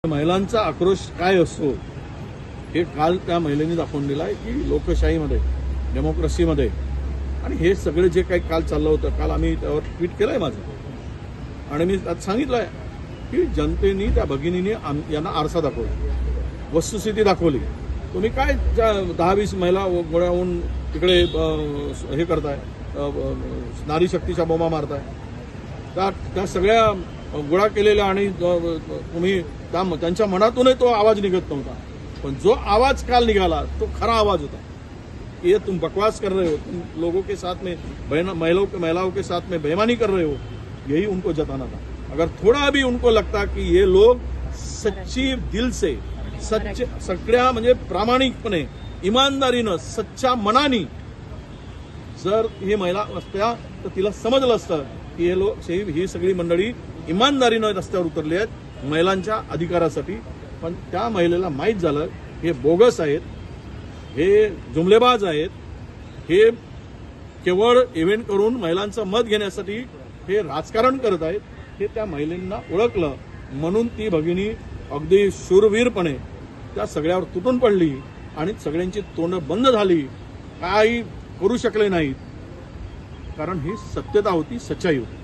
महिलांचा आक्रोश काय असतो हे काल त्या महिलेने दाखवून दिलाय की लोकशाहीमध्ये डेमोक्रेसीमध्ये आणि हे सगळे जे काही काल चाललं होतं काल आम्ही त्यावर ट्विट केलंय माझं आणि मी आज सांगितलंय की जनतेने त्या भगिनीने यांना आरसा दाखवला वस्तुस्थिती दाखवली तुम्ही काय 10-20 महिला गोळ्या होऊन तिकडे हे करताय नारी शक्तीच्या बोंबा मारताय त्या सगळ्या गोळा केलेल्या आणि तुम्ही त्यांच्या मनातूनही तो आवाज निघत नव्हता पण जो आवाज काल निघाला तो खरा आवाज होता ये तुम बकवास कर रहे हो तुम लोगों के साथ में महिलाओं के साथ में बेईमानी कर रहे हो यही उनको जताना था अगर थोड़ा भी उनको लगता कि ये लोग सच्ची दिल से सच्चे सगळ्या म्हणजे प्रामाणिकपणे इमानदारीनं सच्च्या मनानी जर हे महिला असत्या तर तिला समजलं असतं की हे लोक ही सगळी मंडळी इमानदारीनं रस्त्यावर उतरली आहेत महिलांच्या अधिकारासाठी पण त्या महिलेला माहीत झालं हे बोगस आहेत हे जुमलेबाज आहेत हे केवळ इव्हेंट करून महिलांचं मत घेण्यासाठी हे राजकारण करत आहेत हे त्या महिलांना ओळखलं म्हणून ती भगिनी अगदी शूरवीरपणे त्या सगळ्यावर तुटून पडली आणि सगळ्यांची तोंड बंद झाली काही करू शकले नाहीत कारण ही सत्यता होती सच्चाई होती